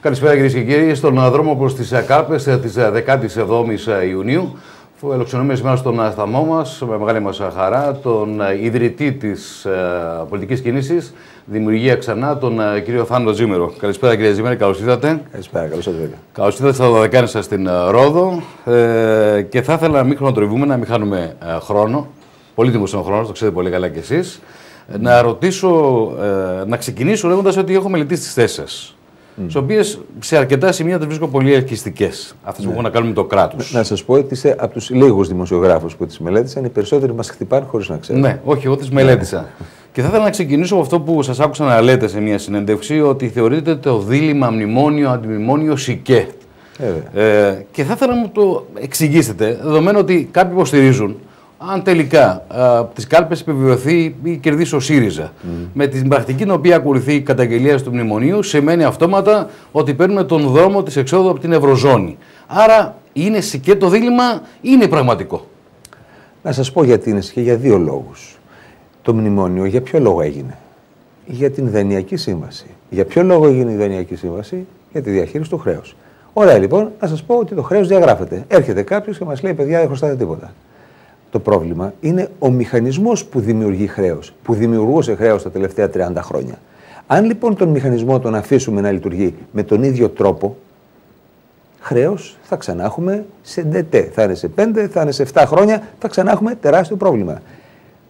Καλησπέρα κυρίες και κύριοι. Στον δρόμο προς τις κάλπες της 17ης Ιουνίου, ελοξονούμε σήμερα στον σταθμό μας, με μεγάλη μας χαρά, τον ιδρυτή της πολιτικής κίνησης, Δημιουργία Ξανά, τον κύριο Θάνο Τζίμερο. Καλησπέρα κύριε Τζίμερο, καλώς ήρθατε. Καλησπέρα, καλώς ήρθατε. Καλώς ήρθατε στα Δωδεκάνησα στην Ρόδο. Και θα ήθελα να μην χρονοτριβούμε, να μην χάνουμε χρόνο. Πολύτιμος είναι ο χρόνος, το ξέρετε πολύ καλά κι εσείς. Να ρωτήσω, να ξεκινήσω λέγοντας ότι έχω μελετήσει τις θέσεις σας. Τις οποίες σε αρκετά σημεία τις βρίσκω πολύ ελκυστικές. Αυτές που έχουν να κάνουν με το κράτος. Να σας πω ότι είσαι από τους λίγους δημοσιογράφους που τις μελέτησαν. Οι περισσότεροι μας χτυπάνε χωρίς να ξέρουν. Ναι, όχι, εγώ τις μελέτησα. Και θα ήθελα να ξεκινήσω από αυτό που σας άκουσα να λέτε σε μια συνέντευξη, ότι θεωρείτε το δίλημμα μνημόνιο-αντιμνημόνιο σικέ. Και θα ήθελα να μου το εξηγήσετε, δεδομένου ότι κάποιοι υποστηρίζουν. Αν τελικά τις κάλπες επιβεβαιωθεί ή κερδίσει ο ΣΥΡΙΖΑ, με την πρακτική την οποία ακολουθεί η καταγγελία του μνημονίου, σημαίνει αυτόματα ότι παίρνουμε τον δρόμο της εξόδου από την Ευρωζώνη. Άρα είναι σικέ το δίλημμα ή είναι πραγματικό? Να σας πω γιατί είναι σικέ, για δύο λόγους. Το μνημόνιο για ποιο λόγο έγινε? Για την Δανειακή Σύμβαση. Για ποιο λόγο έγινε η Δανειακή Σύμβαση? Για τη διαχείριση του χρέους. Ωραία, λοιπόν, να σας πω ότι το χρέος διαγράφεται. Έρχεται κάποιος και μας λέει: παιδιά, δεν χρωστάτε τίποτα. Το πρόβλημα είναι ο μηχανισμός που δημιουργεί χρέος, που δημιουργούσε χρέος τα τελευταία 30 χρόνια. Αν λοιπόν τον μηχανισμό τον αφήσουμε να λειτουργεί με τον ίδιο τρόπο, χρέος θα ξανά έχουμε σε ντετέ. Θα είναι σε 5, θα είναι σε 7 χρόνια, θα ξανά έχουμε τεράστιο πρόβλημα.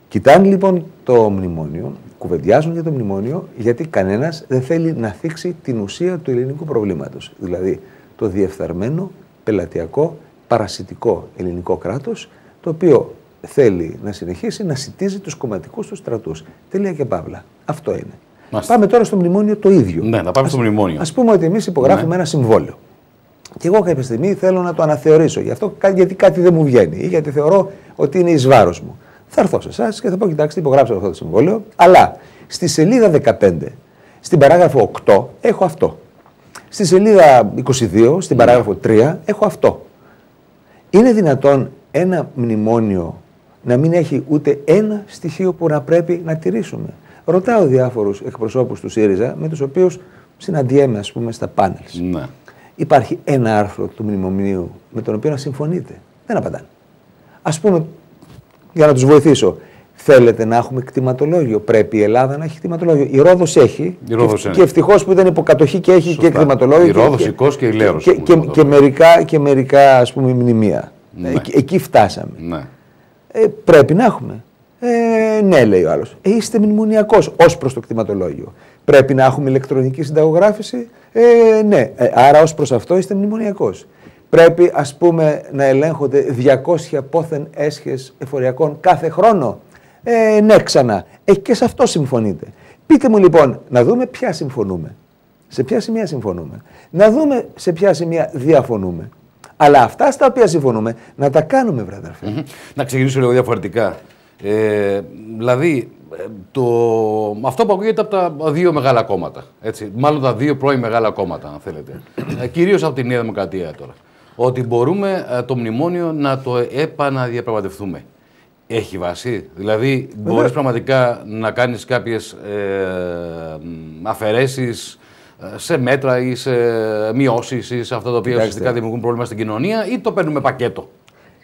Κοιτάνε λοιπόν το μνημόνιο, κουβεντιάζουν για το μνημόνιο, γιατί κανένας δεν θέλει να θίξει την ουσία του ελληνικού προβλήματος. Δηλαδή το διεφθαρμένο, πελατειακό, παρασιτικό ελληνικό κράτος, το οποίο θέλει να συνεχίσει να σιτίζει τους κομματικούς του στρατούς. Τελεία και παύλα. Αυτό είναι. Μάλιστα. Πάμε τώρα στο μνημόνιο το ίδιο. Ναι, να πάμε στο μνημόνιο. Ας πούμε ότι εμείς υπογράφουμε ένα συμβόλαιο. Και εγώ κάποια στιγμή θέλω να το αναθεωρήσω. Γι' αυτό, γιατί κάτι δεν μου βγαίνει ή γιατί θεωρώ ότι είναι εις βάρος μου. Θα έρθω σε εσάς και θα πω: κοιτάξτε, υπογράψω αυτό το συμβόλαιο, αλλά στη σελίδα 15, στην παράγραφο 8, έχω αυτό. Στη σελίδα 22, στην παράγραφο 3, έχω αυτό. Είναι δυνατόν ένα μνημόνιο να μην έχει ούτε ένα στοιχείο που να πρέπει να τηρήσουμε? Ρωτάω διάφορους εκπροσώπους του ΣΥΡΙΖΑ με τους οποίους συναντιέμαι, ας πούμε, στα πάνελς. Ναι. Υπάρχει ένα άρθρο του μνημονίου με τον οποίο να συμφωνείτε? Δεν απαντάνε. Ας πούμε, για να τους βοηθήσω, θέλετε να έχουμε κτηματολόγιο? Πρέπει η Ελλάδα να έχει κτηματολόγιο? Η Ρόδος έχει. Και ευτυχώς που ήταν υποκατοχή και έχει. Σωστά. Και κτηματολόγιο. Η Ρόδος, η Κος και η Λέος. Και μερικά ας πούμε μνημεία. Ναι. Εκεί φτάσαμε. Ναι. Πρέπει να έχουμε. Ναι, λέει ο άλλος. Είστε μνημονιακός ως προς το κτηματολόγιο. Πρέπει να έχουμε ηλεκτρονική συνταγογράφηση. Ναι. Άρα ως προς αυτό είστε μνημονιακός. Πρέπει, ας πούμε, να ελέγχονται 200 πόθεν έσχες εφοριακών κάθε χρόνο. Ναι, ξανά. Και σε αυτό συμφωνείτε. Πείτε μου λοιπόν, να δούμε ποια συμφωνούμε. Σε ποια σημεία συμφωνούμε. Να δούμε σε ποια σημεία διαφωνούμε. Αλλά αυτά στα οποία συμφωνούμε να τα κάνουμε, βρε αδερφέ. Να ξεκινήσω λίγο διαφορετικά. Δηλαδή, αυτό που ακούγεται από τα δύο μεγάλα κόμματα. Έτσι, μάλλον τα δύο πρώην μεγάλα κόμματα, αν θέλετε. Κυρίως από τη Νέα Δημοκρατία τώρα. Ότι μπορούμε το μνημόνιο να το επαναδιαπραγματευτούμε. Έχει βάση? Δηλαδή, μπορείς πραγματικά να κάνεις κάποιες αφαιρέσεις σε μέτρα ή σε μειώσεις ή σε αυτά τα οποία ουσιαστικά δημιουργούν πρόβλημα στην κοινωνία, ή το παίρνουμε πακέτο?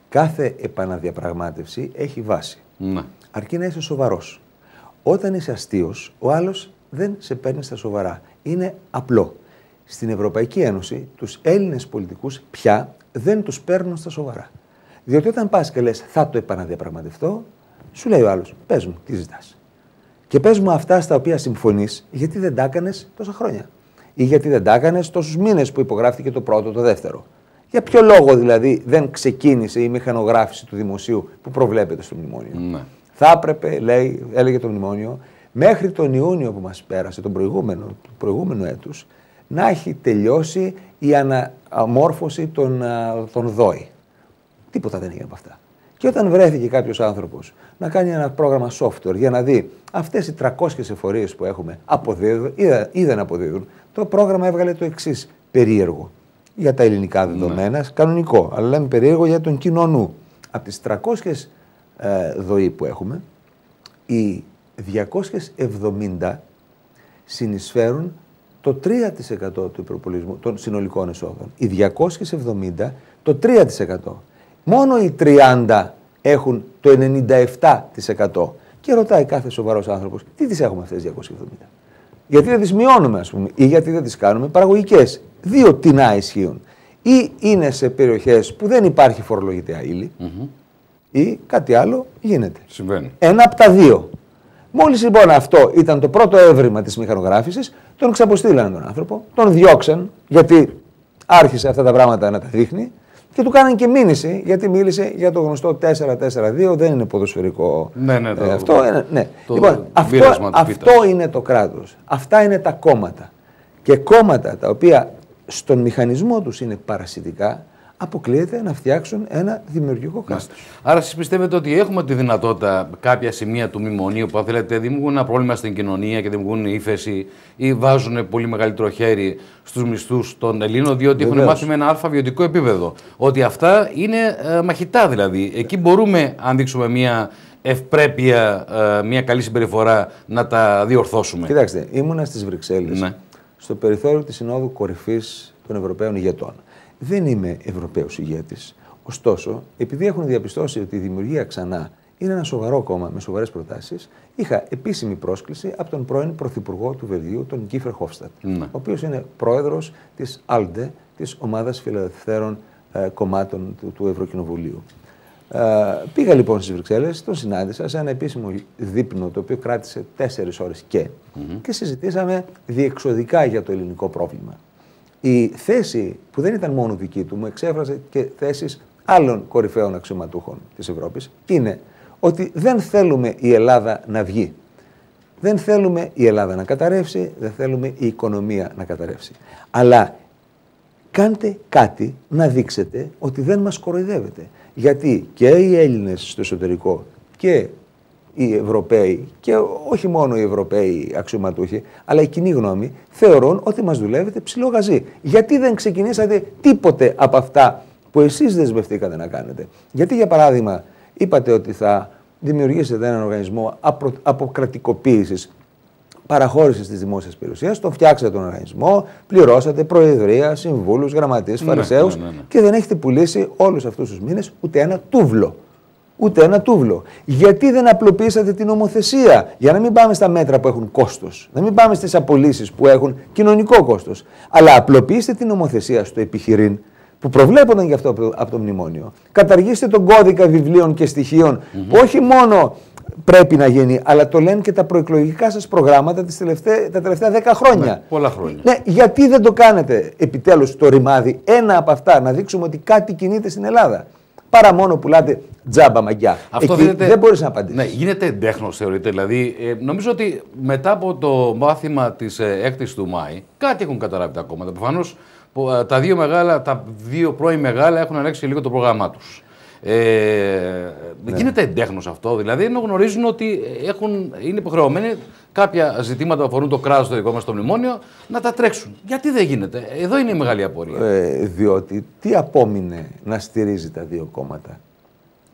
Κάθε επαναδιαπραγμάτευση έχει βάση. Ναι. Αρκεί να είσαι σοβαρός. Όταν είσαι αστείος, ο άλλος δεν σε παίρνει στα σοβαρά. Είναι απλό. Στην Ευρωπαϊκή Ένωση, τους Έλληνες πολιτικούς πια δεν τους παίρνουν στα σοβαρά. Διότι όταν πας και λες θα το επαναδιαπραγματευτώ, σου λέει ο άλλος: πες μου, τι ζητάς? Και πες μου αυτά στα οποία συμφωνείς, γιατί δεν τα έκανες τόσα χρόνια. Ή γιατί δεν τα έκανες τόσους μήνες που υπογράφηκε το πρώτο, το δεύτερο. Για ποιο λόγο δηλαδή δεν ξεκίνησε η μηχανογράφηση του δημοσίου που προβλέπεται στο μνημόνιο? Ναι. Θα έπρεπε, έλεγε το μνημόνιο, μέχρι τον Ιούνιο που μας πέρασε, τον προηγούμενο έτους, να έχει τελειώσει η αναμόρφωση των ΔΟΗ. Τίποτα δεν έγινε από αυτά. Και όταν βρέθηκε κάποιος άνθρωπος να κάνει ένα πρόγραμμα software για να δει αυτές οι 300 εφορίες που έχουμε αποδίδουν ή δεν αποδίδουν, το πρόγραμμα έβγαλε το εξής περίεργο για τα ελληνικά δεδομένα, κανονικό, αλλά λέμε περίεργο για τον κοινό νου. Από τις 300 ΔΟΗ που έχουμε, οι 270 συνεισφέρουν το 3% του προπολογισμού των συνολικών εσόδων. Οι 270 το 3%. Μόνο οι 30 έχουν το 97%. Και ρωτάει κάθε σοβαρός άνθρωπος, τι τις έχουμε αυτές τις 270. Γιατί δεν τις μειώνουμε, ας πούμε, ή γιατί δεν τις κάνουμε παραγωγικές. Δύο τινά ισχύουν. Ή είναι σε περιοχές που δεν υπάρχει φορολογητέα ύλη, ή κάτι άλλο γίνεται. Συμβαίνει. Ένα από τα δύο. Μόλις λοιπόν αυτό ήταν το πρώτο έβριμα της μηχανογράφησης, τον ξαποστήλανε τον άνθρωπο, τον διώξαν, γιατί άρχισε αυτά τα πράγματα να τα δείχνει, και του κάνανε και μήνυση, γιατί μίλησε για το γνωστό 4-4-2, δεν είναι ποδοσφαιρικό. Αυτό είναι το κράτος. Αυτά είναι τα κόμματα. Και κόμματα τα οποία στον μηχανισμό τους είναι παρασιτικά, αποκλείεται να φτιάξουν ένα δημιουργικό κράτος. Άρα, εσείς πιστεύετε ότι έχουμε τη δυνατότητα κάποια σημεία του μνημονίου που, αν θέλετε, δημιουργούν ένα πρόβλημα στην κοινωνία και δημιουργούν ύφεση ή βάζουν πολύ μεγαλύτερο χέρι στους μισθούς των Ελλήνων, διότι έχουν μάθει με ένα αλφα βιωτικό επίπεδο. Ότι αυτά είναι μαχητά δηλαδή. Εκεί μπορούμε, αν δείξουμε μια ευπρέπεια, μια καλή συμπεριφορά, να τα διορθώσουμε. Κοιτάξτε, ήμουνα στις Βρυξέλλες, στο περιθώριο της Συνόδου Κορυφής των Ευρωπαίων Ηγετών. Δεν είμαι Ευρωπαίος ηγέτης. Ωστόσο, επειδή έχουν διαπιστώσει ότι η Δημιουργία Ξανά είναι ένα σοβαρό κόμμα με σοβαρές προτάσεις, είχα επίσημη πρόσκληση από τον πρώην Πρωθυπουργό του Βελγίου, τον Γκίφερ Χόφστατ, ο οποίος είναι πρόεδρος της ALDE, της Ομάδας Φιλελευθέρων Κομμάτων του Ευρωκοινοβουλίου. Πήγα λοιπόν στις Βρυξέλλες, τον συνάντησα σε ένα επίσημο δείπνο, το οποίο κράτησε 4 ώρες και συζητήσαμε διεξοδικά για το ελληνικό πρόβλημα. Η θέση που δεν ήταν μόνο δική του, μου εξέφρασε και θέσεις άλλων κορυφαίων αξιωματούχων της Ευρώπης, είναι ότι δεν θέλουμε η Ελλάδα να βγει. Δεν θέλουμε η Ελλάδα να καταρρεύσει, δεν θέλουμε η οικονομία να καταρρεύσει. Αλλά κάντε κάτι να δείξετε ότι δεν μας κοροϊδεύετε. Γιατί και οι Έλληνες στο εσωτερικό και οι Ευρωπαίοι, και όχι μόνο οι Ευρωπαίοι αξιωματούχοι, αλλά η κοινή γνώμη, θεωρούν ότι μας δουλεύετε ψηλό γαζί. Γιατί δεν ξεκινήσατε τίποτε από αυτά που εσείς δεσμευτήκατε να κάνετε? Γιατί, για παράδειγμα, είπατε ότι θα δημιουργήσετε έναν οργανισμό αποκρατικοποίησης, παραχώρησης της δημόσιας περιουσίας, τον φτιάξατε τον οργανισμό, πληρώσατε προεδρία, συμβούλους, γραμματείς, φαρισαίους και δεν έχετε πουλήσει όλους αυτούς τους μήνες ούτε ένα τούβλο. Ούτε ένα τούβλο. Γιατί δεν απλοποιήσατε την νομοθεσία? Για να μην πάμε στα μέτρα που έχουν κόστος, να μην πάμε στις απολύσεις που έχουν κοινωνικό κόστος. Αλλά απλοποιήστε την νομοθεσία στο επιχειρήν που προβλέπονταν γι' αυτό από το μνημόνιο. Καταργήστε τον κώδικα βιβλίων και στοιχείων που όχι μόνο πρέπει να γίνει, αλλά το λένε και τα προεκλογικά σας προγράμματα τα τελευταία 10 χρόνια. Ναι, πολλά χρόνια. Ναι, γιατί δεν το κάνετε επιτέλους το ρημάδι, ένα από αυτά, να δείξουμε ότι κάτι κινείται στην Ελλάδα? Παρά μόνο πουλάτε τζάμπα μαγιά. Αυτό δεν μπορείς να απαντήσεις. Ναι, γίνεται εντέχνος, θεωρείτε. Δηλαδή, νομίζω ότι μετά από το μάθημα της 6ης του Μάη, κάτι έχουν καταλάβει τα κόμματα. Προφανώς τα δύο πρώην μεγάλα έχουν αλλάξει λίγο το πρόγραμμά τους. Γίνεται εντέχνος αυτό, δηλαδή, ενώ γνωρίζουν ότι είναι υποχρεωμένοι κάποια ζητήματα που αφορούν το κράτος, το δικό μας το μνημόνιο, να τα τρέξουν. Γιατί δεν γίνεται? Εδώ είναι η μεγάλη απορία. Διότι τι απόμεινε να στηρίζει τα δύο κόμματα?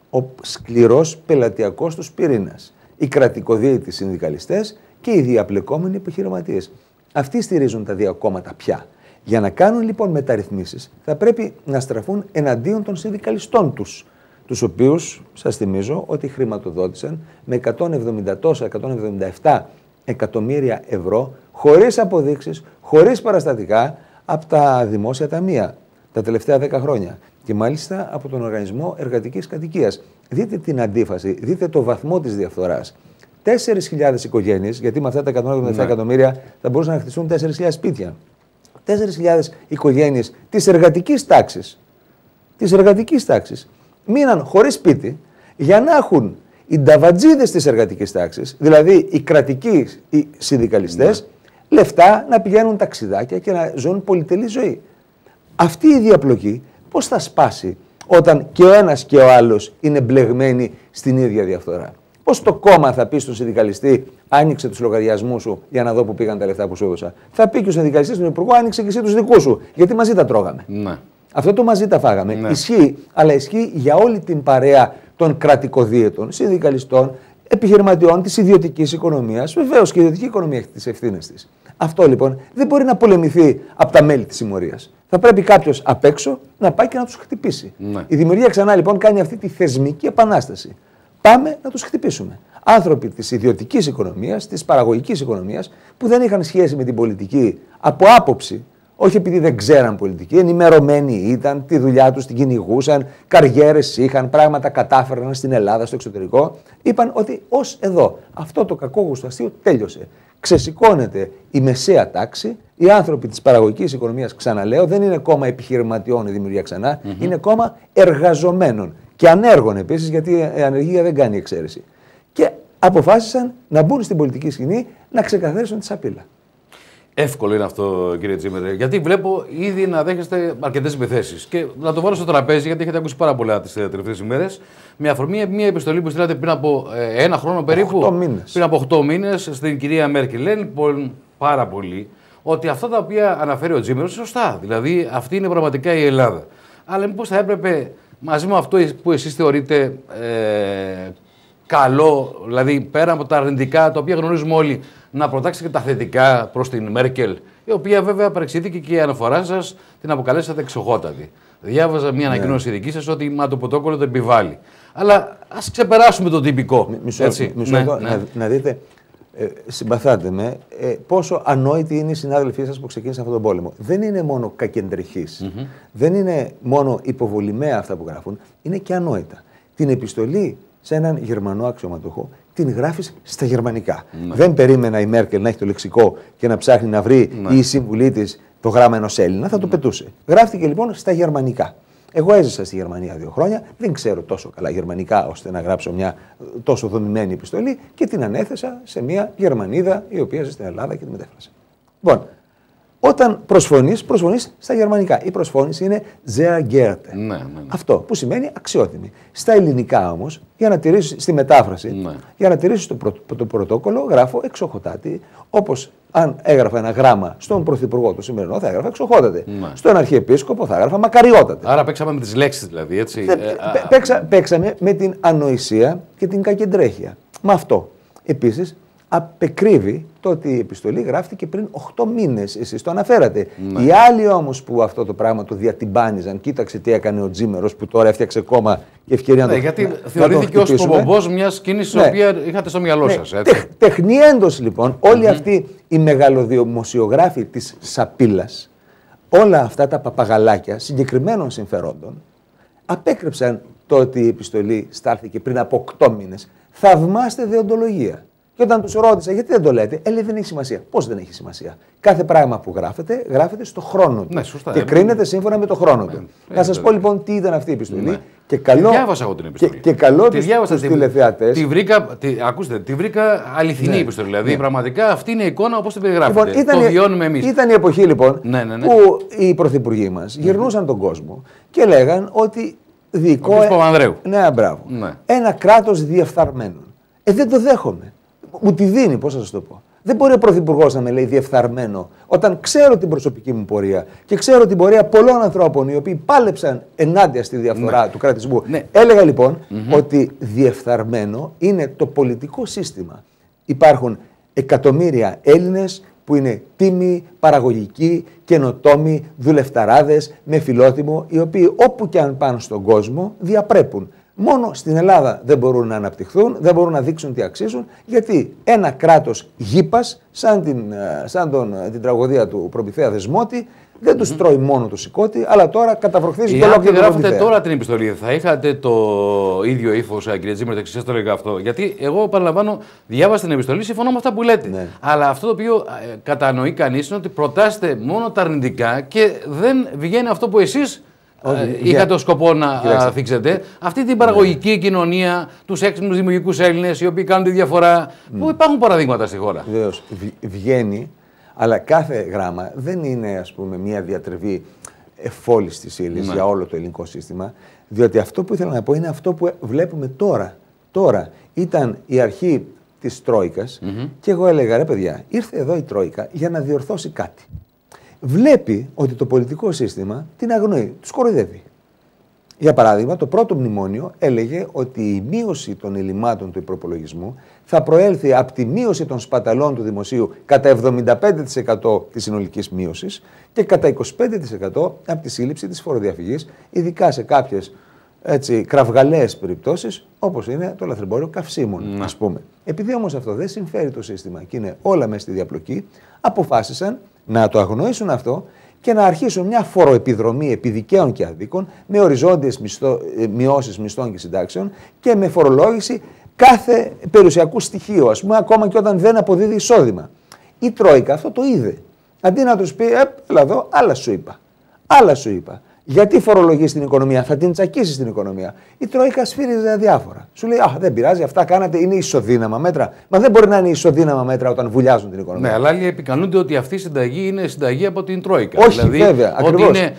Ο σκληρός πελατειακός τους πυρήνας. Οι κρατικοδίαιτοι συνδικαλιστές και οι διαπλεκόμενοι επιχειρηματίες. Αυτοί στηρίζουν τα δύο κόμματα πια. Για να κάνουν λοιπόν μεταρρυθμίσεις, θα πρέπει να στραφούν εναντίον των συνδικαλιστών τους οποίους, σας θυμίζω, ότι χρηματοδότησαν με 177 εκατομμύρια ευρώ, χωρίς αποδείξεις, χωρίς παραστατικά, από τα δημόσια ταμεία τα τελευταία 10 χρόνια. Και μάλιστα από τον Οργανισμό Εργατικής Κατοικίας. Δείτε την αντίφαση, δείτε το βαθμό της διαφθοράς. 4.000 οικογένειες, γιατί με αυτά τα 177 εκατομμύρια θα μπορούσαν να χτιστούν 4.000 σπίτια. 4.000 οικογένειες της εργατικής τάξης, μείναν χωρίς σπίτι για να έχουν οι νταβατζίδες της εργατικής τάξης, δηλαδή οι κρατικοί οι συνδικαλιστές, λεφτά να πηγαίνουν ταξιδάκια και να ζουν πολυτελή ζωή. Αυτή η διαπλοκή πώς θα σπάσει όταν και ο ένας και ο άλλος είναι μπλεγμένοι στην ίδια διαφθορά? Πώς το κόμμα θα πει στον συνδικαλιστή, άνοιξε τους λογαριασμούς σου για να δω που πήγαν τα λεφτά που σου έδωσα? Θα πει και ο συνδικαλιστής στον υπουργό, άνοιξε και εσύ τους δικούς σου, γιατί μαζί τα τρώγαμε. Ναι. Αυτό το μαζί τα φάγαμε. Ναι. Ισχύει, αλλά ισχύει για όλη την παρέα των κρατικοδίαιτων, συνδικαλιστών, επιχειρηματιών της ιδιωτικής οικονομίας. Βεβαίως και η ιδιωτική οικονομία έχει τις ευθύνες της. Αυτό λοιπόν δεν μπορεί να πολεμηθεί από τα μέλη της συμμορίας. Θα πρέπει κάποιος απ' έξω να πάει και να τους χτυπήσει. Ναι. Η δημιουργία ξανά λοιπόν κάνει αυτή τη θεσμική επανάσταση. Πάμε να τους χτυπήσουμε. Άνθρωποι της ιδιωτικής οικονομίας, της παραγωγικής οικονομίας, που δεν είχαν σχέση με την πολιτική από άποψη, όχι επειδή δεν ξέραν πολιτική, ενημερωμένοι ήταν, τη δουλειά τους την κυνηγούσαν, καριέρες είχαν, πράγματα κατάφεραν στην Ελλάδα, στο εξωτερικό. Είπαν ότι ως εδώ αυτό το κακόγουστο αστείο τέλειωσε. Ξεσηκώνεται η μεσαία τάξη, οι άνθρωποι της παραγωγικής οικονομίας, ξαναλέω, δεν είναι κόμμα επιχειρηματιών η δημιουργία ξανά, είναι κόμμα εργαζομένων και ανέργων επίσης, γιατί η ανεργία δεν κάνει εξαίρεση. Και αποφάσισαν να μπουν στην πολιτική σκηνή να ξεκαθαρίσουν τη σαπίλα. Εύκολο είναι αυτό, κύριε Τσίμερε, γιατί βλέπω ήδη να δέχεστε αρκετές επιθέσεις. Και να το βάλω στο τραπέζι, γιατί έχετε ακούσει πάρα πολλά τις τελευταίες ημέρες. Με αφορμή μια επιστολή που στείλατε πριν από ένα χρόνο περίπου. 8 μήνες. Πριν από 8 μήνες στην κυρία Μέρκελ. Λένε λοιπόν πάρα πολύ ότι αυτά τα οποία αναφέρει ο Τσίμερος είναι σωστά. Δηλαδή αυτή είναι πραγματικά η Ελλάδα. Αλλά μήπως θα έπρεπε μαζί με αυτό που εσείς θεωρείτε καλό, δηλαδή πέρα από τα αρνητικά τα οποία γνωρίζουμε όλοι, να προτάξετε και τα θετικά προς την Μέρκελ, η οποία βέβαια παρεξηγήθηκε και η αναφορά σας την αποκαλέσατε εξοχότατη. Διάβαζα μια ανακοίνωση δική σας ότι το πρωτόκολλο το επιβάλλει. Αλλά ας ξεπεράσουμε το τυπικό. Μισό λεπτό, να δείτε, συμπαθάτε με, πόσο ανόητοι είναι οι συνάδελφοί σας που ξεκίνησαν αυτόν τον πόλεμο. Δεν είναι μόνο κακεντρεχείς, δεν είναι μόνο υποβολημαία αυτά που γράφουν, είναι και ανόητα. Την επιστολή σε έναν Γερμανό αξιωματούχο την γράφεις στα γερμανικά. Δεν περίμενα η Μέρκελ να έχει το λεξικό και να ψάχνει να βρει ή η σύμβουλή της το γράμμα ενός Έλληνα, θα το πετούσε. Γράφτηκε λοιπόν στα γερμανικά. Εγώ έζησα στη Γερμανία 2 χρόνια, δεν ξέρω τόσο καλά γερμανικά ώστε να γράψω μια τόσο δομημένη επιστολή και την ανέθεσα σε μια Γερμανίδα η οποία ζει στην Ελλάδα και τη μετέφρασε. Λοιπόν, όταν προσφωνείς στα γερμανικά. Η προσφώνηση είναι sehr geehrte. Αυτό που σημαίνει αξιότιμη. Στα ελληνικά όμως, για να τηρήσεις στη μετάφραση, για να τηρήσεις το πρωτόκολλο, γράφω εξοχοτάτη, όπως αν έγραφα ένα γράμμα στον Πρωθυπουργό του σημερινό, θα έγραφα εξοχότατε. Στον Αρχιεπίσκοπο θα έγραφα μακαριότατε. Άρα παίξαμε με τις λέξεις δηλαδή, έτσι. Παίξαμε με την ανοησία και την κακεντρέχεια. Με αυτό. Επίσης, απεκρύβει το ότι η επιστολή γράφτηκε πριν 8 μήνες. Εσείς το αναφέρατε. Οι άλλοι όμως που αυτό το πράγμα το διατυμπάνιζαν, κοίταξε τι έκανε ο Τζίμερος που τώρα έφτιαξε κόμμα και ευκαιρία να το γιατί θεωρήθηκε ως προπομπός μιας κίνησης την οποία είχατε στο μυαλό σας. Τεχνιέντος λοιπόν, όλοι αυτοί οι μεγαλοδημοσιογράφοι της σαπίλας, όλα αυτά τα παπαγαλάκια συγκεκριμένων συμφερόντων, απέκρυψαν το ότι η επιστολή στάλθηκε πριν από 8 μήνες. Θαυμάστε δεοντολογία. Και όταν τους ρώτησα γιατί δεν το λέτε, λέει δεν έχει σημασία. Πώς δεν έχει σημασία? Κάθε πράγμα που γράφεται, γράφεται στο χρόνο του. Ναι, σωστά, και κρίνεται σύμφωνα με το χρόνο του. Να σας πω λοιπόν τι ήταν αυτή η επιστολή. Και καλό, τη διάβασα εγώ την επιστολή. Και καλό τους τηλεθεατές. Τη βρήκα αληθινή επιστολή. Δηλαδή πραγματικά αυτή είναι η εικόνα όπως την περιγράφετε. Λοιπόν, το βιώνουμε εμείς. Ήταν η εποχή λοιπόν που οι πρωθυπουργοί μας γυρνούσαν τον κόσμο και λέγαν ότι διοικώ. Ναι, μπράβο. Ένα κράτος διεφθαρμένο. Δεν το δέχομαι. Μου τη δίνει, πώς θα σας το πω. Δεν μπορεί ο Πρωθυπουργός να με λέει διεφθαρμένο, όταν ξέρω την προσωπική μου πορεία και ξέρω την πορεία πολλών ανθρώπων οι οποίοι πάλεψαν ενάντια στη διαφθορά του κρατισμού. Έλεγα λοιπόν ότι διεφθαρμένο είναι το πολιτικό σύστημα. Υπάρχουν εκατομμύρια Έλληνες που είναι τίμοι, παραγωγικοί, καινοτόμοι, δουλευταράδες, με φιλότιμο, οι οποίοι όπου και αν πάνε στον κόσμο διαπρέπουν. Μόνο στην Ελλάδα δεν μπορούν να αναπτυχθούν, δεν μπορούν να δείξουν τι αξίζουν, γιατί ένα κράτος γήπας, σαν την τραγωδία του Προμηθέα Δεσμότη, δεν τους τρώει μόνο το σηκώτη, αλλά τώρα καταβροχθίζει το ολόκληρο. Αν γράφετε τώρα την επιστολή, θα είχατε το ίδιο ύφος, κύριε Τζίμερ, εξής το έλεγα αυτό. Γιατί εγώ, παραλαμβάνω, διάβασα την επιστολή, συμφωνώ με αυτά που λέτε. Ναι. Αλλά αυτό το οποίο κατανοεί κανείς είναι ότι προτάσετε μόνο τα αρνητικά και δεν βγαίνει αυτό που εσείς είχατε ως σκοπό να θίξετε. Αυτή την παραγωγική κοινωνία, τους έξυπνους δημιουργικούς Έλληνες, οι οποίοι κάνουν τη διαφορά. Που υπάρχουν παραδείγματα στη χώρα. Βεβαίως. Βγαίνει, αλλά κάθε γράμμα δεν είναι, ας πούμε, μια διατριβή εφόλης της ύλης για όλο το ελληνικό σύστημα. Διότι αυτό που ήθελα να πω είναι αυτό που βλέπουμε τώρα. Τώρα ήταν η αρχή της Τρόικας και εγώ έλεγα, ρε παιδιά, ήρθε εδώ η Τρόικα για να διορθώσει κάτι. Βλέπει ότι το πολιτικό σύστημα την αγνοεί, τους κοροϊδεύει. Για παράδειγμα, το πρώτο μνημόνιο έλεγε ότι η μείωση των ελλημάτων του προπολογισμού θα προέλθει από τη μείωση των σπαταλών του δημοσίου κατά 75% της συνολικής μείωσης και κατά 25% από τη σύλληψη της φοροδιαφυγής, ειδικά σε κάποιες κραυγαλαίες περιπτώσεις, όπως είναι το λαθρεμπόριο καυσίμων, ας πούμε. Επειδή όμως αυτό δεν συμφέρει το σύστημα και είναι όλα μέσα στη διαπλοκή, αποφάσισαν να το αγνοήσουν αυτό και να αρχίσουν μια φοροεπιδρομή επί δικαίων και αδίκων με οριζόντιες μειώσεις μισθών και συντάξεων και με φορολόγηση κάθε περιουσιακού στοιχείου, ας πούμε, ακόμα και όταν δεν αποδίδει εισόδημα. Η Τρόικα αυτό το είδε. Αντί να τους πει, έλα εδώ, άλλα σου είπα. Άλλα σου είπα. Γιατί φορολογείς την οικονομία, θα την τσακίσεις την οικονομία. Η Τρόικα σφύριζε αδιάφορα. Σου λέει, δεν πειράζει, αυτά κάνατε, είναι ισοδύναμα μέτρα. Μα δεν μπορεί να είναι ισοδύναμα μέτρα όταν βουλιάζουν την οικονομία. Ναι, αλλά άλλοι επικαλούνται ότι αυτή η συνταγή είναι συνταγή από την Τρόικα. Όχι, δηλαδή, βέβαια, ότι ακριβώς. είναι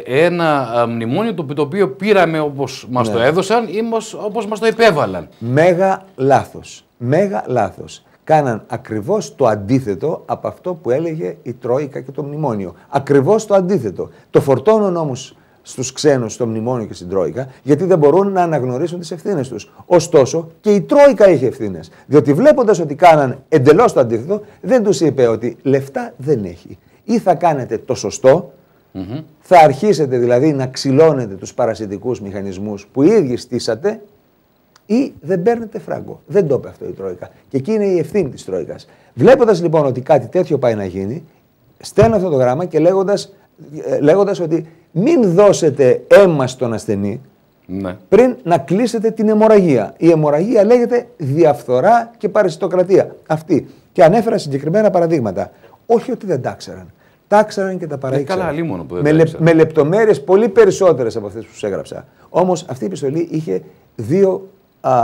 ένα μνημόνιο το οποίο πήραμε όπως μας το έδωσαν ή όπως μας το υπέβαλαν. Μέγα λάθος. Μέγα λάθος. Κάναν ακριβώς το αντίθετο από αυτό που έλεγε η Τρόικα και το μνημόνιο. Ακριβώς το αντίθετο. Το φορτώνουν όμως στους ξένους στο μνημόνιο και στην Τρόικα, γιατί δεν μπορούν να αναγνωρίσουν τις ευθύνες τους. Ωστόσο και η Τρόικα είχε ευθύνες. Διότι βλέποντας ότι κάναν εντελώς το αντίθετο, δεν τους είπε ότι λεφτά δεν έχει. Ή θα κάνετε το σωστό, θα αρχίσετε δηλαδή να ξυλώνετε τους παρασιτικούς μηχανισμούς που οι ίδιοι στήσατε, ή δεν παίρνετε φράγκο. Δεν το είπε αυτό η Τρόικα. Και εκεί είναι η ευθύνη της Τρόικας. Βλέποντας λοιπόν ότι κάτι τέτοιο πάει να γίνει, στέλνω αυτό το γράμμα και λέγοντας ότι μην δώσετε αίμα στον ασθενή πριν να κλείσετε την αιμορραγία. Η αιμορραγία λέγεται διαφθορά και παρασιτοκρατία. Αυτή. Και ανέφερα συγκεκριμένα παραδείγματα. Όχι ότι δεν τα ξέραν. Τα ξέραν και τα παραήξεραν. Με λεπτομέρειες πολύ περισσότερες από αυτές που σου έγραψα. Όμως αυτή η επιστολή είχε δύο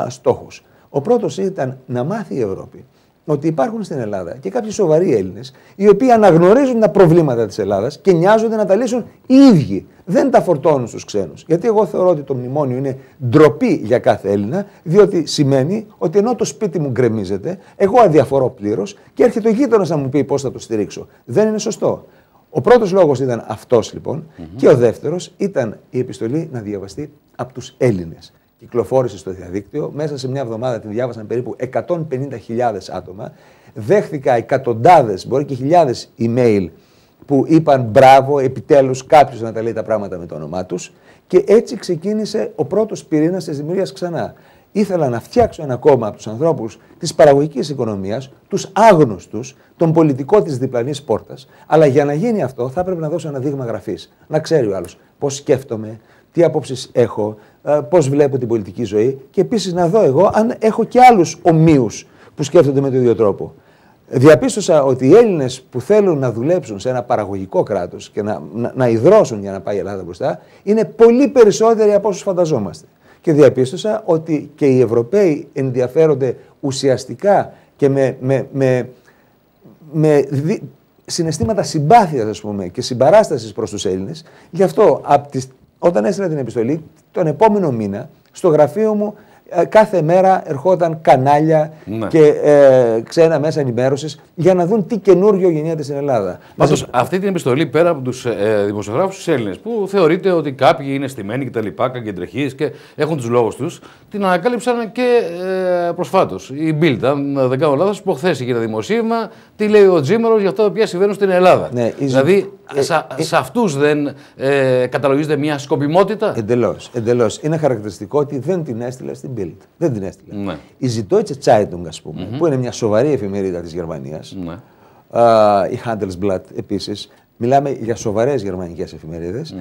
στόχους. Ο πρώτος ήταν να μάθει η Ευρώπη ότι υπάρχουν στην Ελλάδα και κάποιοι σοβαροί Έλληνες οι οποίοι αναγνωρίζουν τα προβλήματα της Ελλάδας και νοιάζονται να τα λύσουν οι ίδιοι. Δεν τα φορτώνουν στους ξένους. Γιατί εγώ θεωρώ ότι το μνημόνιο είναι ντροπή για κάθε Έλληνα, διότι σημαίνει ότι ενώ το σπίτι μου γκρεμίζεται, εγώ αδιαφορώ πλήρως και έρχεται ο γείτονας να μου πει πώς θα το στηρίξω. Δεν είναι σωστό. Ο πρώτος λόγος ήταν αυτός λοιπόν και ο δεύτερος ήταν η επιστολή να διαβαστεί από τους Έλληνες. Κυκλοφόρησε στο διαδίκτυο, μέσα σε μια εβδομάδα τη διάβασαν περίπου 150.000 άτομα, δέχθηκα εκατοντάδες, μπορεί και χιλιάδες email που είπαν μπράβο, επιτέλους κάποιος να τα λέει τα πράγματα με το όνομά τους και έτσι ξεκίνησε ο πρώτος πυρήνας της δημιουργίας ξανά. Ήθελα να φτιάξω ένα κόμμα από τους ανθρώπους της παραγωγικής οικονομίας, τους άγνωστους, τον πολιτικό της διπλανής πόρτας, αλλά για να γίνει αυτό θα έπρεπε να δώσω ένα δείγμα γραφής, να ξέρει ο άλλος πώς σκέφτομαι, τι απόψεις έχω, πώς βλέπω την πολιτική ζωή και επίσης να δω εγώ αν έχω και άλλους ομοίους που σκέφτονται με τον ίδιο τρόπο. Διαπίστωσα ότι οι Έλληνες που θέλουν να δουλέψουν σε ένα παραγωγικό κράτος και να ιδρώσουν για να πάει η Ελλάδα μπροστά είναι πολύ περισσότεροι από όσους φανταζόμαστε. Και διαπίστωσα ότι και οι Ευρωπαίοι ενδιαφέρονται ουσιαστικά και με συναισθήματα συμπάθειας, ας πούμε, και συμπαράστασης προς τους Έλληνες. Γι' αυτό όταν έστειλα την επιστολή, τον επόμενο μήνα, στο γραφείο μου κάθε μέρα ερχόταν κανάλια και ξένα μέσα ενημέρωσης για να δουν τι καινούριο γεννιέται στην Ελλάδα. Πάντως, αυτή την επιστολή πέρα από τους δημοσιογράφους τους Έλληνες, που θεωρείται ότι κάποιοι είναι στημένοι και τα λοιπά, καγκεντρεχείς και έχουν τους λόγους τους, την ανακάλυψαν και προσφάτως. Η Bild, αν δεν κάνω λάθος, που χθες είχε ένα δημοσίευμα, τι λέει ο Τζίμερος για αυτά τα οποία συμβαίνουν στην Ελλάδα. Ναι, δηλαδή, σε αυτούς δεν καταλογίζεται μια σκοπιμότητα. Εντελώς. Είναι χαρακτηριστικό ότι δεν την έστειλε στην Bild. Δεν την έστειλε. Ναι. Η Süddeutsche Zeitung, ας πούμε, που είναι μια σοβαρή εφημερίδα της Γερμανίας, η Handelsblatt επίσης, μιλάμε για σοβαρές γερμανικές εφημερίδες,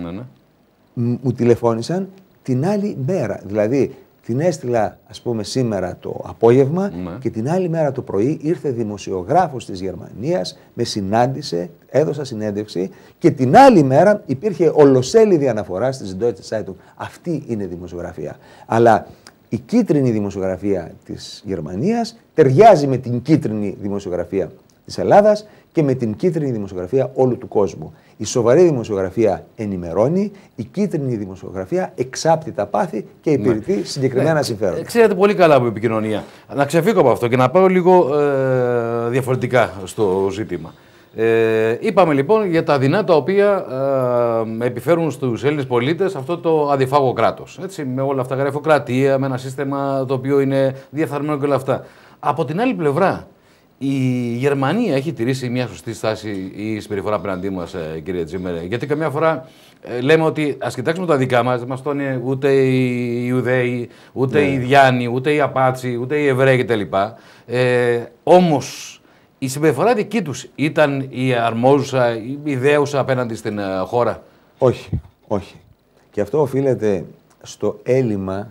μου τηλεφώνησαν την άλλη μέρα. Δηλαδή, την έστειλα, ας πούμε, σήμερα το απόγευμα και την άλλη μέρα το πρωί ήρθε δημοσιογράφος της Γερμανίας, με συνάντησε, έδωσα συνέντευξη και την άλλη μέρα υπήρχε ολοσέλιδη αναφορά στη Süddeutsche Zeitung. Αυτή είναι δημοσιογραφία. Αλλά η κίτρινη δημοσιογραφία της Γερμανίας ταιριάζει με την κίτρινη δημοσιογραφία της Ελλάδας και με την κίτρινη δημοσιογραφία όλου του κόσμου. Η σοβαρή δημοσιογραφία ενημερώνει, η κίτρινη δημοσιογραφία εξάπτει τα πάθη και υπηρετεί συγκεκριμένα συμφέροντα. Ξέρετε πολύ καλά από επικοινωνία. Να ξεφύγω από αυτό και να πάω λίγο διαφορετικά στο ζήτημα. Είπαμε λοιπόν για τα δεινά τα οποία επιφέρουν στους Έλληνες πολίτες αυτό το αδιφάγο κράτος. Έτσι, με όλα αυτά, γραφειοκρατία, με ένα σύστημα το οποίο είναι διεφθαρμένο και όλα αυτά. Από την άλλη πλευρά, η Γερμανία έχει τηρήσει μια σωστή στάση ή συμπεριφορά απέναντί μας, κύριε Τζίμερε? Γιατί καμιά φορά λέμε ότι ας κοιτάξουμε τα δικά μας, δεν μας το είναι ούτε οι Ιουδαίοι, ούτε οι Ιδιάνοι, ούτε οι Απάτσι, ούτε οι Εβραίοι κτλ. Όμως η συμπεριφορά δική τους ήταν η αρμόζουσα, η ιδέουσα απέναντι στην χώρα? Όχι, όχι. Και αυτό οφείλεται στο έλλειμμα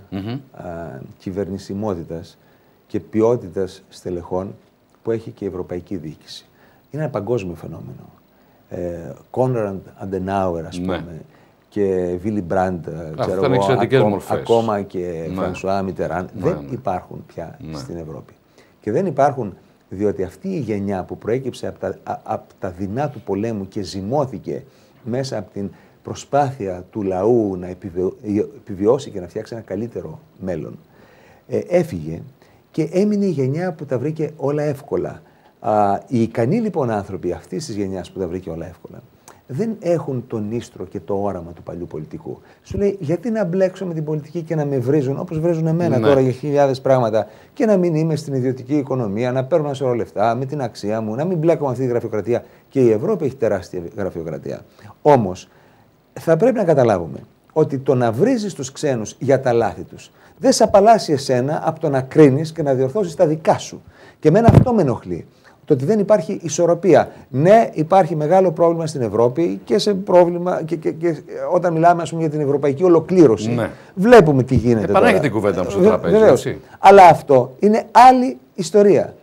κυβερνησιμότητας και ποιότητας στελεχών που έχει και η ευρωπαϊκή διοίκηση. Είναι ένα παγκόσμιο φαινόμενο. Κόνραντ Αντενάουερ, ας πούμε, και Βίλι Μπραντ, ακόμα και Φρανσουά Μιτεράν, δεν υπάρχουν πια στην Ευρώπη. Και δεν υπάρχουν διότι αυτή η γενιά που προέκυψε από τα δεινά του πολέμου και ζυμώθηκε μέσα από την προσπάθεια του λαού να επιβιώσει και να φτιάξει ένα καλύτερο μέλλον, έφυγε και έμεινε η γενιά που τα βρήκε όλα εύκολα. Οι ικανοί λοιπόν άνθρωποι αυτής της γενιάς που τα βρήκε όλα εύκολα δεν έχουν τον ίστρο και το όραμα του παλιού πολιτικού. Σου λέει, γιατί να μπλέξω με την πολιτική και να με βρίζουν όπως βρίζουν εμένα τώρα για χιλιάδες πράγματα, και να μην είμαι στην ιδιωτική οικονομία, να παίρνω ένα σωρό λεφτά με την αξία μου, να μην μπλέκω με αυτή τη γραφειοκρατία. Και η Ευρώπη έχει τεράστια γραφειοκρατία. Όμως θα πρέπει να καταλάβουμε ότι το να βρίζεις τους ξένους για τα λάθη τους δεν σε απαλλάσσει εσένα από το να κρίνεις και να διορθώσεις τα δικά σου. Και εμένα αυτό με ενοχλεί. Το ότι δεν υπάρχει ισορροπία. Ναι, υπάρχει μεγάλο πρόβλημα στην Ευρώπη και, και όταν μιλάμε, ας πούμε, για την ευρωπαϊκή ολοκλήρωση, βλέπουμε τι γίνεται. Επανέρχεται η κουβέντα μου στο τραπέζι. Αλλά αυτό είναι άλλη ιστορία.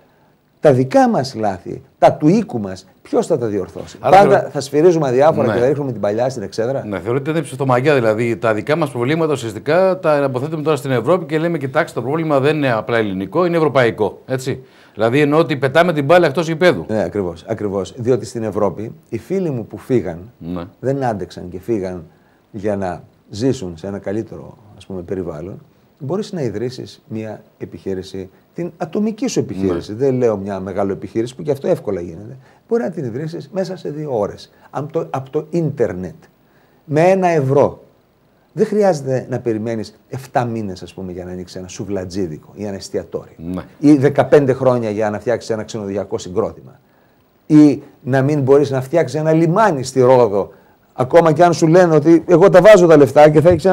Τα δικά μας λάθη, τα του οίκου μας, ποιος θα τα διορθώσει? Άρα πάντα θα σφυρίζουμε αδιάφορα και θα ρίχνουμε την παλιά στην εξέδρα. Ναι, θεωρείτε ότι είναι ψευτομαγιά. Δηλαδή, τα δικά μας προβλήματα ουσιαστικά τα αποθέτουμε τώρα στην Ευρώπη και λέμε: κοιτάξτε, το πρόβλημα δεν είναι απλά ελληνικό, είναι ευρωπαϊκό. Έτσι. Δηλαδή, εννοώ ότι πετάμε την μπάλα εκτός γηπέδου. Ναι, ακριβώς. Διότι στην Ευρώπη οι φίλοι μου που φύγαν δεν άντεξαν και φύγαν για να ζήσουν σε ένα καλύτερο, ας πούμε, περιβάλλον. Μπορείς να ιδρύσεις μια επιχείρηση, την ατομική σου επιχείρηση. Δεν λέω μια μεγάλη επιχείρηση που και αυτό εύκολα γίνεται. Μπορεί να την ιδρύσεις μέσα σε 2 ώρες από το ίντερνετ με 1 ευρώ. Δεν χρειάζεται να περιμένεις 7 μήνες, ας πούμε, για να ανοίξεις ένα σουβλατζίδικο ή ένα εστιατόριο. Ή 15 χρόνια για να φτιάξεις ένα ξενοδοχειακό συγκρότημα. Ή να μην μπορείς να φτιάξεις ένα λιμάνι στη Ρόδο, ακόμα και αν σου λένε ότι εγώ τα βάζω τα λεφτά και θα έχεις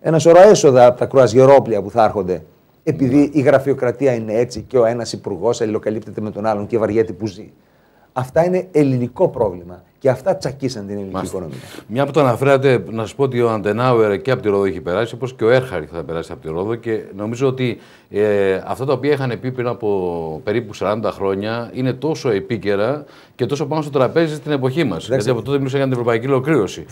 ένα σωρό έσοδα από τα κρουαζιερόπλια που θα έρχονται. Επειδή η γραφειοκρατία είναι έτσι και ο ένας υπουργός αλληλοκαλύπτεται με τον άλλον και βαριέται που ζει. Αυτά είναι ελληνικό πρόβλημα και αυτά τσακίσαν την ελληνική οικονομία. Μια που το αναφέρατε, να σας πω ότι ο Αντενάουερ και από τη Ρόδο έχει περάσει, όπως και ο Έρχαρη θα περάσει από τη Ρόδο, και νομίζω ότι αυτά τα οποία είχαν πει πριν από περίπου 40 χρόνια είναι τόσο επίκαιρα και τόσο πάνω στο τραπέζι στην εποχή μας. Γιατί από τότε μιλούσαν για την ευρωπαϊκή ολοκλήρωση.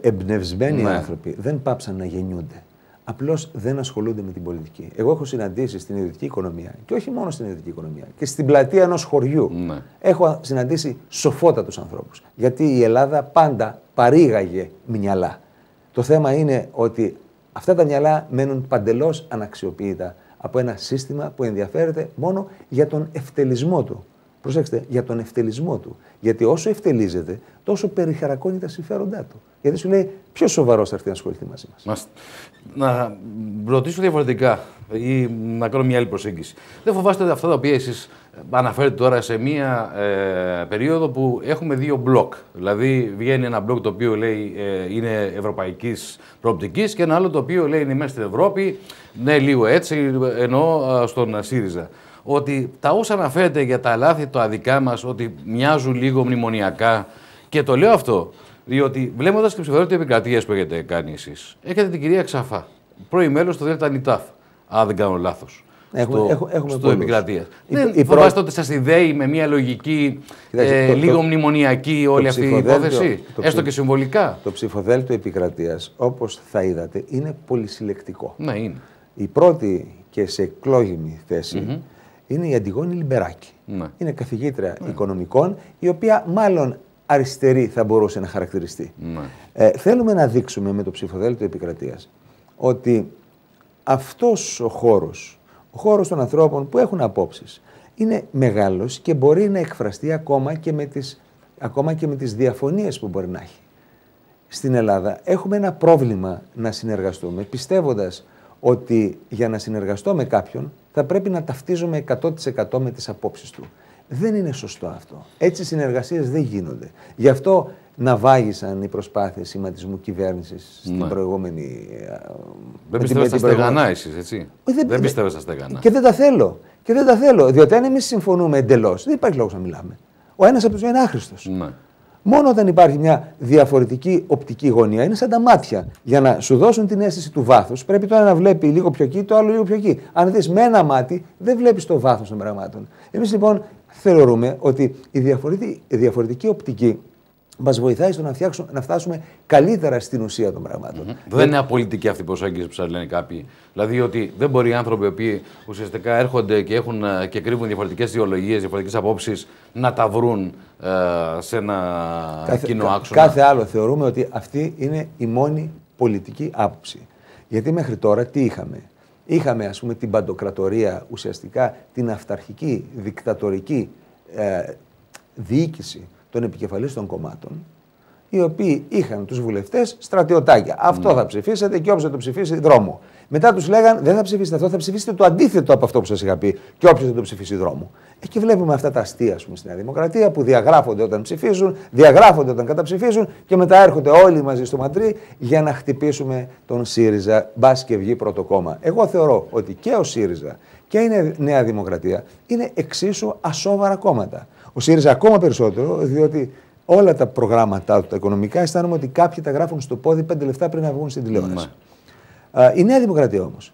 Εμπνευσμένοι άνθρωποι δεν πάψαν να γεννιούνται. Απλώς δεν ασχολούνται με την πολιτική. Εγώ έχω συναντήσει στην ιδιωτική οικονομία, και όχι μόνο στην ιδιωτική οικονομία, και στην πλατεία ενός χωριού. Έχω συναντήσει σοφότατους ανθρώπους. Γιατί η Ελλάδα πάντα παρήγαγε μυαλά. Το θέμα είναι ότι αυτά τα μυαλά μένουν παντελώς αναξιοποιητά από ένα σύστημα που ενδιαφέρεται μόνο για τον ευτελισμό του. Προσέξτε, για τον ευτελισμό του. Γιατί όσο ευτελίζεται, τόσο περιχαρακώνει τα συμφέροντά του. Γιατί σου λέει, ποιος σοβαρός θα έρθει να ασχοληθεί μαζί μας. Να ρωτήσω διαφορετικά ή να κάνω μια άλλη προσέγγιση. Δεν φοβάστε αυτά τα οποία εσείς αναφέρετε τώρα σε μια περίοδο που έχουμε 2 μπλοκ? Δηλαδή, βγαίνει ένα μπλοκ το οποίο λέει είναι ευρωπαϊκής προοπτικής και ένα άλλο το οποίο λέει είναι μέσα στην Ευρώπη. Ναι, λίγο έτσι, εννοώ στον ΣΥΡΙΖΑ. Ότι τα όσα αναφέρετε για τα λάθη το αδικά μας, ότι μοιάζουν λίγο μνημονιακά. Και το λέω αυτό, διότι βλέποντας την ψηφοδέλτια επικρατείας που έχετε κάνει εσείς, έχετε την κυρία Ξαφά, πρώην μέλος στο ΔΝΤ, αν δεν κάνω λάθος. Στο επικρατείας. Δεν φοβάστε ότι σας ιδέει με μια λογική λίγο μνημονιακή όλη αυτή η υπόθεση, έστω και συμβολικά? Το ψηφοδέλτιο επικρατείας, όπως θα είδατε, είναι πολυσυλλεκτικό. Ναι, είναι. Η πρώτη και σε εκλόγιμη θέση είναι η Αντιγόνη Λιμπεράκη. Είναι καθηγήτρια οικονομικών, η οποία μάλλον αριστερή θα μπορούσε να χαρακτηριστεί. Θέλουμε να δείξουμε με το ψηφοδέλτιο επικρατείας ότι αυτός ο χώρος των ανθρώπων που έχουν απόψεις, είναι μεγάλος και μπορεί να εκφραστεί ακόμα και με τις ακόμα και με τις διαφωνίες που μπορεί να έχει. Στην Ελλάδα έχουμε ένα πρόβλημα να συνεργαστούμε, πιστεύοντας ότι για να συνεργαστώ με κάποιον θα πρέπει να ταυτίζομαι 100% με τις απόψεις του. Δεν είναι σωστό αυτό. Έτσι οι συνεργασίες δεν γίνονται. Γι' αυτό ναυάγησαν οι προσπάθειες σχηματισμού κυβέρνησης στην προηγούμενη. Δεν πιστεύω στα στεγανά εσείς, έτσι. Δεν πιστεύω στα στεγανά. Και δεν τα θέλω. Και δεν τα θέλω. Διότι αν εμείς συμφωνούμε εντελώς, δεν υπάρχει λόγος να μιλάμε. Ο ένας από τους δύο είναι άχρηστος. Ναι. Μόνο όταν υπάρχει μια διαφορετική οπτική γωνία, είναι σαν τα μάτια. Για να σου δώσουν την αίσθηση του βάθους, πρέπει το ένα να βλέπει λίγο πιο εκεί, το άλλο λίγο πιο εκεί. Αν δεις με ένα μάτι, δεν βλέπεις το βάθος των πραγμάτων. Εμείς λοιπόν θεωρούμε ότι η διαφορετική οπτική μας βοηθάει στο να φτάσουμε καλύτερα στην ουσία των πραγμάτων. Δεν είναι απολυτική αυτή η προσέγγιση που σας λένε κάποιοι. Δηλαδή ότι δεν μπορεί οι άνθρωποι οι οποίοι ουσιαστικά έρχονται και κρύβουν διαφορετικές ιδεολογίες, διαφορετικές απόψεις, να τα βρουν σε ένα κοινό άξονα. Κάθε άλλο θεωρούμε ότι αυτή είναι η μόνη πολιτική άποψη. Γιατί μέχρι τώρα τι είχαμε. Είχαμε ας πούμε την παντοκρατορία, ουσιαστικά την αυταρχική, δικτατορική διοίκηση των επικεφαλής των κομμάτων, οι οποίοι είχαν τους βουλευτές στρατιωτάκια. Αυτό θα ψηφίσετε και όποιος θα το ψηφίσει δρόμο. Μετά τους λέγαν δεν θα ψηφίσετε αυτό, θα ψηφίσετε το αντίθετο από αυτό που σας είχα πει και όποιος θα το ψηφίσει δρόμο. Και βλέπουμε αυτά τα αστεία ας πούμε, στη Νέα Δημοκρατία που διαγράφονται όταν ψηφίζουν, διαγράφονται όταν καταψηφίζουν και μετά έρχονται όλοι μαζί στο Μαντρί για να χτυπήσουμε τον ΣΥΡΙΖΑ, μπας και βγει πρώτο κόμμα. Εγώ θεωρώ ότι και ο ΣΥΡΙΖΑ και η Νέα Δημοκρατία είναι εξίσου ασόβαρα κόμματα. Ο ΣΥΡΙΖΑ ακόμα περισσότερο, διότι όλα τα προγράμματά του, τα οικονομικά, αισθάνομαι ότι κάποιοι τα γράφουν στο πόδι 5 λεπτά πριν να βγουν στην τηλεόραση. Η Νέα Δημοκρατία όμως,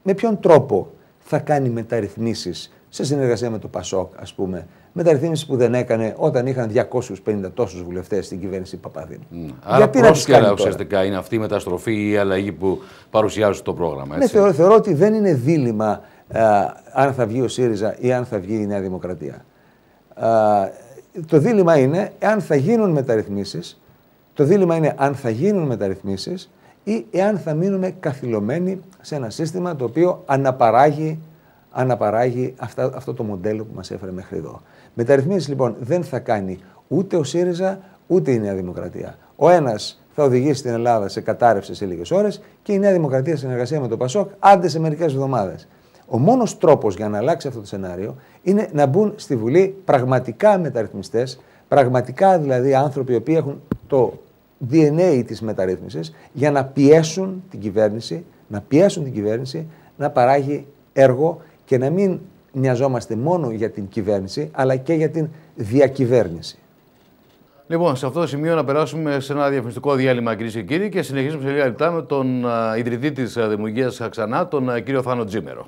με ποιον τρόπο θα κάνει μεταρρυθμίσεις σε συνεργασία με το ΠΑΣΟΚ, ας πούμε, μεταρρυθμίσεις που δεν έκανε όταν είχαν 250 τόσους βουλευτές στην κυβέρνηση Παπαδίνου. Άρα πρόσκαιρα ουσιαστικά είναι αυτή η μεταστροφή ή η αλλαγή που παρουσιάζουν στο πρόγραμμα. Έτσι. Ναι, θεωρώ ότι δεν είναι δίλημμα αν θα βγει ο ΣΥΡΙΖΑ ή αν θα βγει η Νέα Δημοκρατία. Το δίλημμα είναι αν θα γίνουν μεταρρυθμίσεις, ή εάν θα μείνουμε καθυλωμένοι σε ένα σύστημα το οποίο αναπαράγει αυτό το μοντέλο που μας έφερε μέχρι εδώ. Μεταρρυθμίσεις λοιπόν δεν θα κάνει ούτε ο ΣΥΡΙΖΑ ούτε η Νέα Δημοκρατία. Ο ένας θα οδηγήσει την Ελλάδα σε κατάρρευση σε λίγες ώρες και η Νέα Δημοκρατία σε συνεργασία με το ΠΑΣΟΚ άντε σε μερικές εβδομάδες. Ο μόνος τρόπος για να αλλάξει αυτό το σενάριο είναι να μπουν στη Βουλή πραγματικά μεταρρυθμιστές, πραγματικά δηλαδή άνθρωποι οι οποίοι έχουν το DNA της μεταρρύθμισης για να πιέσουν την κυβέρνηση να παράγει έργο και να μην νοιαζόμαστε μόνο για την κυβέρνηση αλλά και για την διακυβέρνηση. Λοιπόν, σε αυτό το σημείο να περάσουμε σε ένα διαφημιστικό διάλειμμα, κυρίες και κύριοι, και συνεχίσουμε σε λίγα λεπτά με τον ιδρυτή της Δημιουργίας ξανά, τον κύριο Θάνο Τζίμερο.